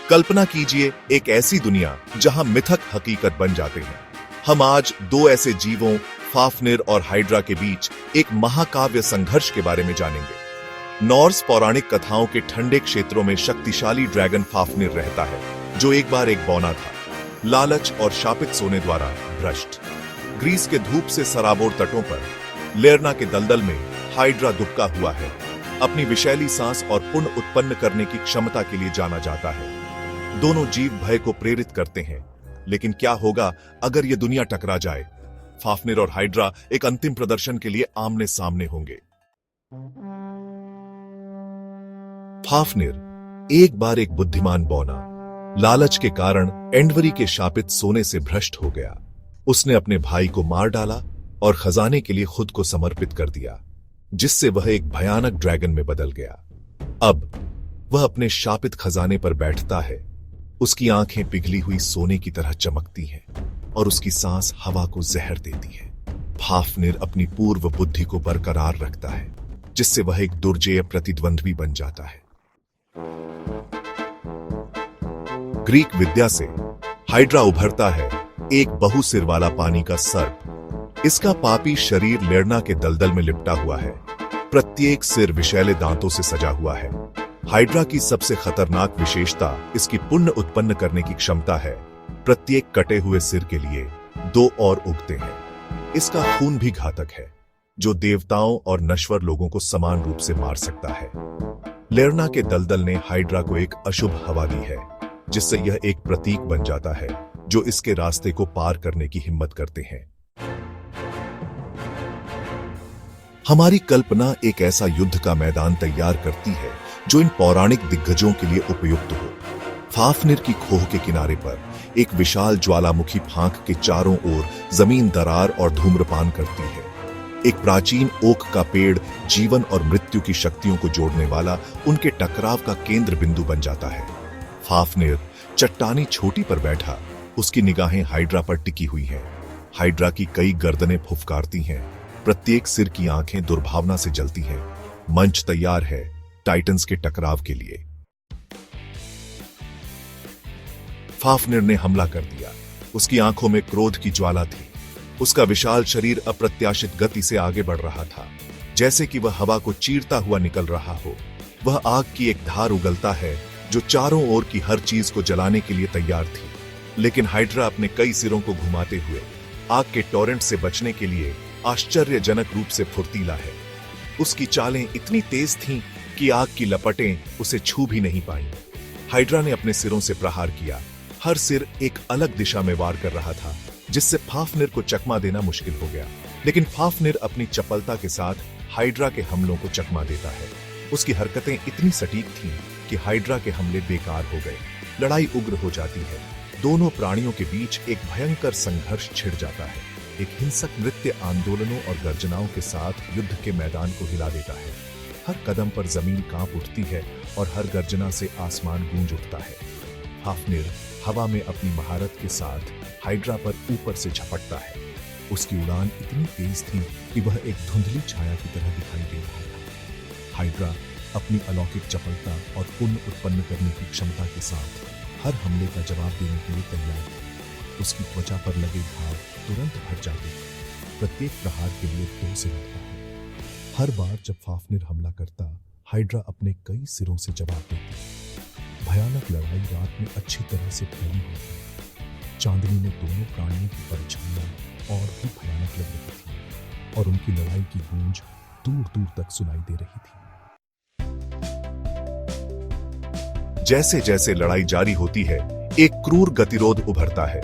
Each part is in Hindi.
कल्पना कीजिए एक ऐसी दुनिया जहां मिथक हकीकत बन जाते हैं। हम आज दो ऐसे जीवों फाफनिर और हाइड्रा के बीच एक महाकाव्य संघर्ष के बारे में जानेंगे। नॉर्स पौराणिक कथाओं के ठंडे क्षेत्रों में शक्तिशाली ड्रैगन फाफनिर रहता है, जो एक बार एक बौना था, लालच और शापित सोने द्वारा भ्रष्ट। ग्रीस के धूप से सराबोर तटों पर लेरना के दलदल में हाइड्रा दुबका हुआ है। अपनी विषैली सांस और पुण्य उत्पन्न करने की क्षमता के लिए जाना जाता है। दोनों जीव भय को प्रेरित करते हैं, लेकिन क्या होगा अगर यह दुनिया टकरा जाए? फाफनिर और हाइड्रा एक अंतिम प्रदर्शन के लिए आमने सामने होंगे। फाफनिर एक बार एक बुद्धिमान बौना लालच के कारण एंडवरी के शापित सोने से भ्रष्ट हो गया। उसने अपने भाई को मार डाला और खजाने के लिए खुद को समर्पित कर दिया, जिससे वह एक भयानक ड्रैगन में बदल गया। अब वह अपने शापित खजाने पर बैठता है। उसकी आंखें पिघली हुई सोने की तरह चमकती हैं और उसकी सांस हवा को जहर देती है। फाफनिर अपनी पूर्व बुद्धि को बरकरार रखता है, जिससे वह एक दुर्जेय प्रतिद्वंद्वी बन जाता है। ग्रीक विद्या से हाइड्रा उभरता है, एक बहुसिर वाला पानी का सर्प। इसका पापी शरीर लेरना के दलदल में लिपटा हुआ है। प्रत्येक सिर विषैले दांतों से सजा हुआ है। हाइड्रा की सबसे खतरनाक विशेषता इसकी पुण्य उत्पन्न करने की क्षमता है। प्रत्येक कटे हुए सिर के लिए दो और उगते हैं। इसका खून भी घातक है, जो देवताओं और नश्वर लोगों को समान रूप से मार सकता है। लेरना के दलदल ने हाइड्रा को एक अशुभ हवा दी है, जिससे यह एक प्रतीक बन जाता है जो इसके रास्ते को पार करने की हिम्मत करते हैं। हमारी कल्पना एक ऐसा युद्ध का मैदान तैयार करती है जो इन पौराणिक दिग्गजों के लिए उपयुक्त हो। फाफनिर की खोह के किनारे पर एक विशाल ज्वालामुखी फांक के चारों ओर जमीन दरार और धूम्रपान करती है। एक प्राचीन ओक का पेड़ जीवन और मृत्यु की शक्तियों को जोड़ने वाला उनके टकराव का केंद्र बिंदु बन जाता है। फाफनिर चट्टानी छोटी पर बैठा, उसकी निगाहें हाइड्रा पर टिकी हुई हैं। हाइड्रा की कई गर्दनें फुफकारती हैं, प्रत्येक सिर की आंखें दुर्भावना से जलती हैं। मंच तैयार है टाइटन्स के टकराव के लिए। फाफनिर ने हमला कर दिया। उसकी आंखों में क्रोध की ज्वाला थी। उसका विशाल शरीर अप्रत्याशित गति से आगे बढ़ रहा था, जैसे कि वह हवा को चीरता हुआ निकल रहा हो। वह आग की एक धार उगलता है जो चारों ओर की हर चीज को जलाने के लिए तैयार थी। लेकिन हाइड्रा अपने कई सिरों को घुमाते हुए आग के टॉरेंट से बचने के लिए आश्चर्यजनक रूप से फुर्तीला है। उसकी चालें इतनी तेज थीं कि आग की लपटें उसे छू भी नहीं पाईं। हाइड्रा ने अपने सिरों से प्रहार किया। हर सिर एक अलग दिशा में वार कर रहा था, जिससे फाफनिर को चकमा देना मुश्किल हो गया। लेकिन फाफनिर अपनी चपलता के साथ हाइड्रा के हमलों को चकमा देता है। उसकी हरकतें इतनी सटीक थीं कि हाइड्रा के हमले बेकार हो गए। लड़ाई उग्र हो जाती है। दोनों प्राणियों के बीच एक भयंकर संघर्ष छिड़ जाता है। एक हिंसक नृत्य आंदोलनों और गर्जनाओं के साथ युद्ध के मैदान को हिला देता है। हर कदम पर जमीन कांप उठती है और हर गर्जना से आसमान गूंज उठता है। फाफनिर हवा में अपनी महारत के साथ हाइड्रा पर ऊपर से झपटता है। उसकी उड़ान इतनी तेज थी कि वह एक धुंधली छाया की तरह दिखाई दे रहा था। हाइड्रा अपनी अलौकिक चपलता और पुण्य उत्पन्न करने की क्षमता के साथ हर हमले का जवाब देने के लिए तैयार था। उसकी त्वचा पर लगे घाव तुरंत भर जाते थे। प्रत्येक प्रहार के लिए 2 से लगता है। हर बार जब फाफनिर हमला करता, हाइड्रा अपने कई सिरों से जवाब देती। भयानक लड़ाई रात में अच्छी तरह से फैली हुई थी। चांदनी में दोनों प्राणियों की परछाइयां और भी भयानक लग रही थी और उनकी लड़ाई की गूंज दूर दूर तक सुनाई दे रही थी। जैसे जैसे लड़ाई जारी होती है, एक क्रूर गतिरोध उभरता है।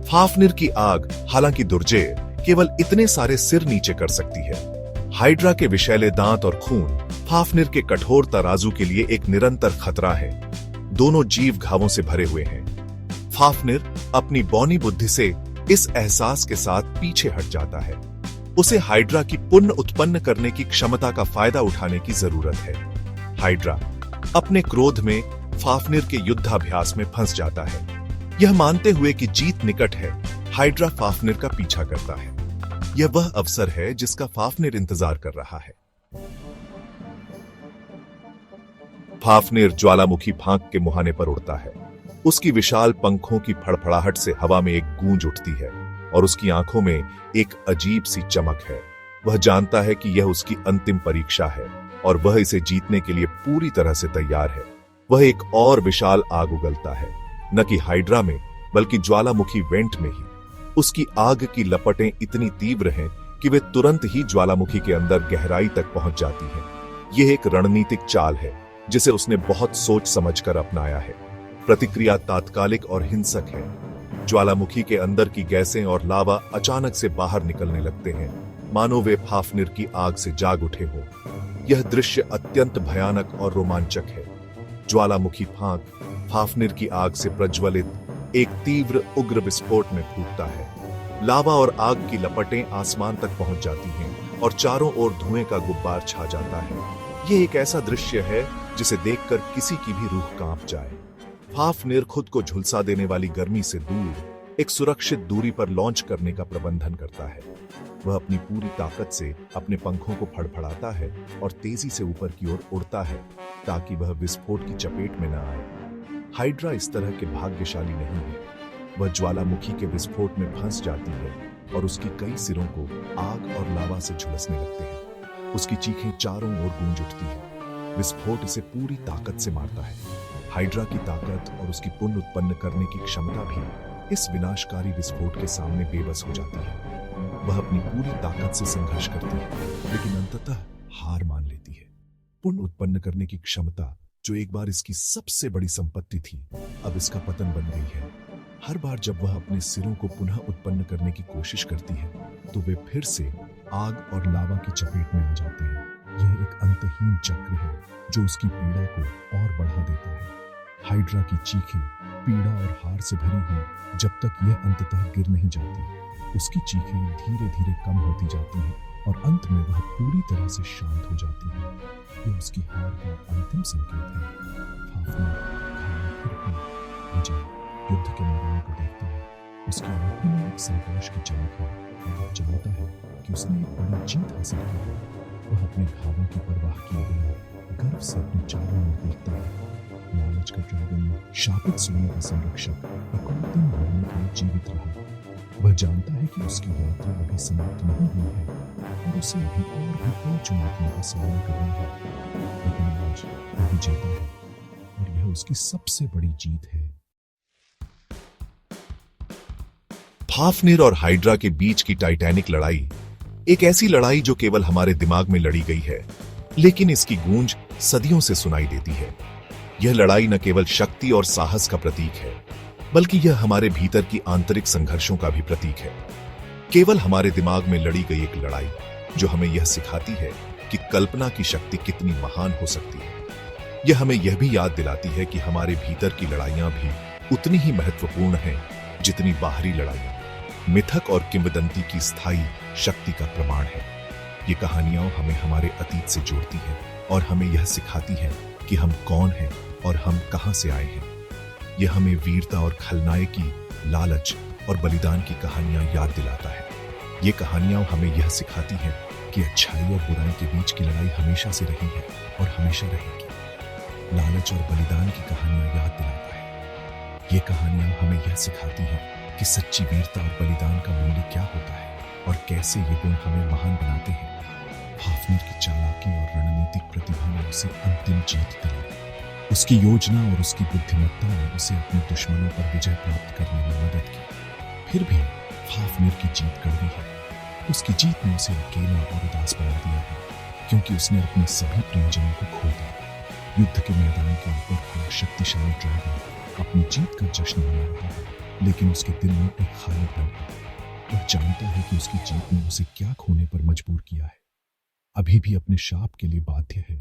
फाफनिर की आग, हालांकि दुर्जेय, केवल इतने सारे सिर नीचे कर सकती है। हाइड्रा के विषैले दांत और खून फाफनिर के कठोर तराजू के लिए एक निरंतर खतरा है। दोनों जीव घावों से भरे हुए हैं। फाफनिर अपनी बौनी बुद्धि से इस एहसास के साथ पीछे हट जाता है। उसे हाइड्रा की पुण्य उत्पन्न करने की क्षमता का फायदा उठाने की जरूरत है। हाइड्रा अपने क्रोध में फाफनिर के युद्धाभ्यास में फंस जाता है। यह मानते हुए कि जीत निकट है, हाइड्रा फाफनिर का पीछा करता है। यह वह अवसर है जिसका फाफनिर इंतजार कर रहा है। फाफनिर ज्वालामुखी फांक के मुहाने पर उड़ता है। उसकी विशाल पंखों की फड़फड़ाहट से हवा में एक गूंज उठती है और उसकी आंखों में एक अजीब सी चमक है। वह जानता है कि यह उसकी अंतिम परीक्षा है और वह इसे जीतने के लिए पूरी तरह से तैयार है। वह एक और विशाल आग उगलता है, न कि हाइड्रा में बल्कि ज्वालामुखी वेंट में ही। उसकी आग की लपटें इतनी तीव्र हैं कि वे तुरंत ही ज्वालामुखी के अंदर गहराई तक पहुंच जाती हैं। यह एक रणनीतिक चाल है जिसे उसने बहुत सोच समझकर अपनाया है। प्रतिक्रिया तात्कालिक और हिंसक है। ज्वालामुखी के अंदर की गैसें और लावा अचानक से बाहर निकलने लगते हैं, मानो वे फाफनिर की आग से जाग उठे हों। यह दृश्य अत्यंत भयानक और रोमांचक है। ज्वालामुखी फांक फाफनिर की आग से प्रज्वलित एक तीव्र उग्र विस्फोट में फूटता है। लावा और आग की लपटें आसमान तक पहुंच जाती हैं और चारों ओर धुएं का गुब्बार छा जाता है। यह एक ऐसा दृश्य है जिसे देखकर किसी की भी रूह कांप जाए। फाफनिर खुद को झुलसा देने वाली गर्मी से दूर एक सुरक्षित दूरी पर लॉन्च करने का प्रबंधन करता है। वह अपनी पूरी ताकत से अपने पंखों को फड़फड़ाता है और तेजी से ऊपर की ओर उड़ता है ताकि वह विस्फोट की चपेट में न आए। हाइड्रा इस तरह के भाग्यशाली नहीं है। वह ज्वालामुखी के विस्फोट में फंस जाती है और उसकी कई सिरों को आग और लावा से झुलसने लगते हैं। उसकी चीखें चारों ओर गूंज उठती हैं। विस्फोट इसे पूरी ताकत से मारता है। हाइड्रा की ताकत और उसकी पुनः उत्पन्न करने की क्षमता भी इस विनाशकारी विस्फोट के सामने बेबस हो जाती है। वह अपनी पूरी ताकत से संघर्ष करती है, लेकिन अंततः हार मान लेती है। पुनः उत्पन्न करने की क्षमता, जो एक बार इसकी सबसे बड़ी संपत्ति थी, अब इसका पतन बन गई है। हर बार जब वह अपने सिरों को पुनः उत्पन्न करने की कोशिश करती है, तो वे फिर से आग और लावा की चपेट में आ जाते हैं। यह एक अंतहीन चक्र है जो उसकी पीड़ा को और बढ़ा देता है। हाइड्रा की चीखें पीड़ा और हार से भरी हुई जब तक यह अंततः गिर नहीं जाती। उसकी चीखें धीरे धीरे कम होती जाती हैं और अंत में वह पूरी तरह से शांत हो जाती है। यह उसकी हार का अंतिम संकेत है। फाफनिर घायल फिर भी विजय युद्ध के मैदान को देखता है। उसकी आंखों में एक संतोष की चमक है और वह जानता है कि उसने एक बड़ी जीत हासिल की है। वह अपने घावों की परवाह किए बिना गर्व से अपने चारों ओर देखता है। लालच का ड्रैगन, शापित सोने का संरक्षक, एक और दिन मरने के लिए जीवित रहा। वह जानता है कि उसकी यात्रा अभी समाप्त नहीं हुई है और उसे अभी और भी कई चुनौतियों का सामना करना है। लेकिन आज वह विजेता है और यह उसकी सबसे बड़ी जीत है। फाफनिर और हाइड्रा के बीच की टाइटैनिक लड़ाई एक ऐसी लड़ाई जो केवल हमारे दिमाग में लड़ी गई है, लेकिन इसकी गूंज सदियों से सुनाई देती है। यह लड़ाई न केवल शक्ति और साहस का प्रतीक है, बल्कि यह हमारे भीतर की आंतरिक संघर्षों का भी प्रतीक है। केवल हमारे दिमाग में लड़ी गई एक लड़ाई जो हमें यह सिखाती है कि कल्पना की शक्ति कितनी महान हो सकती है। यह हमें यह भी याद दिलाती है कि हमारे भीतर की लड़ाइयां भी उतनी ही महत्वपूर्ण हैं जितनी बाहरी लड़ाइयां। मिथक और किंवदंती की स्थायी शक्ति का प्रमाण है। ये कहानियां हमें हमारे अतीत से जोड़ती हैं और हमें यह सिखाती हैं कि हम कौन हैं और हम कहां से आए हैं। यह हमें वीरता और खलनायकी, लालच और बलिदान की कहानियां याद दिलाता है। ये कहानियां हमें यह सिखाती हैं कि अच्छाई और बुराई के बीच की लड़ाई हमेशा से रही है और हमेशा रहेगी। लालच और बलिदान की कहानियां याद दिलाता है। ये कहानियां हमें यह सिखाती हैं कि सच्ची वीरता और बलिदान का मूल्य क्या होता है और कैसे ये गुण हमें महान बनाते हैं। फाफनिर की चालाकी और रणनीतिक प्रतिभा ने उसे अंतिम जीत दिलाई। उसकी योजना और उसकी बुद्धिमत्ता ने उसे अपने दुश्मनों पर विजय प्राप्त करने में मदद की। फिर भी फाफनिर की जीत कड़वी है। उसकी जीत ने उसे अकेला और उदास बना दिया है, क्योंकि उसने अपने सभी प्रियजनों को खो दिया। युद्ध के मैदान के ऊपर खड़ा शक्तिशाली ड्रैगन अपनी जीत का जश्न मना रहा है, लेकिन उसके दिल में एक खालीपन है। वह जानता है कि उसकी जीत ने उसे क्या खोने पर मजबूर किया है। अभी भी अपने शाप के लिए बाध्य है।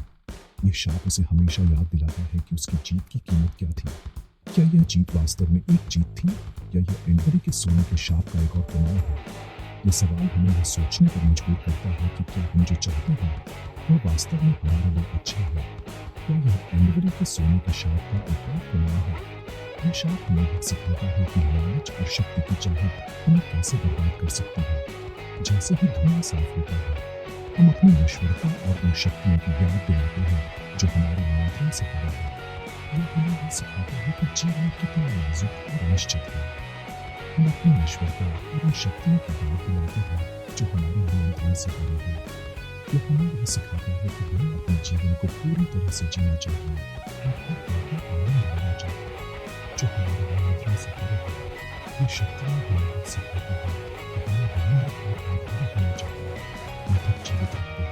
यह शाप उसे हमेशा याद दिलाता है कि उसकी जीत की कीमत क्या थी। क्या यह जीत वास्तव में एक जीत थी या यह एंबरी के सोने के शाप का एक और प्रमाण है? यह सवाल हमें यह सोचने पर मजबूर करता है कि क्या हम जो चाहते हैं वह वास्तव में हमारे लिए अच्छा है। क्या यह एंबरी के सोने के शाप का एक और प्रमाण है? यह शाप हमें यह सिखाता है कि लालच और शक्ति की चाहत हमें कैसे बर्बाद कर सकती है। जैसे ही धुआं साफ होता है, हम अपनी नश्वरता और उन शक्तियों की याद दिलाते हैं जो हमारे नियंत्रण से परे है। ये हमें ये सिखाता है कि जीवन कितना नाजुक और अनिश्चित है। हम अपनी ईश्वरता और उन शक्तियों की याद दिलाते हैं जो हमारे नियंत्रण से परे हैं। ये हमें यह सिखाता है कि हमें अपने जीवन को पूरी तरह से जीना चाहिए और हर पल का आनंद लेना चाहिए जो हमारे नियंत्रण से परे है। ये शक्तियाँ हमें यह सिखाती हैं कि हमें विनम्र और आभारी होना चाहिए, निडर जीवित रहते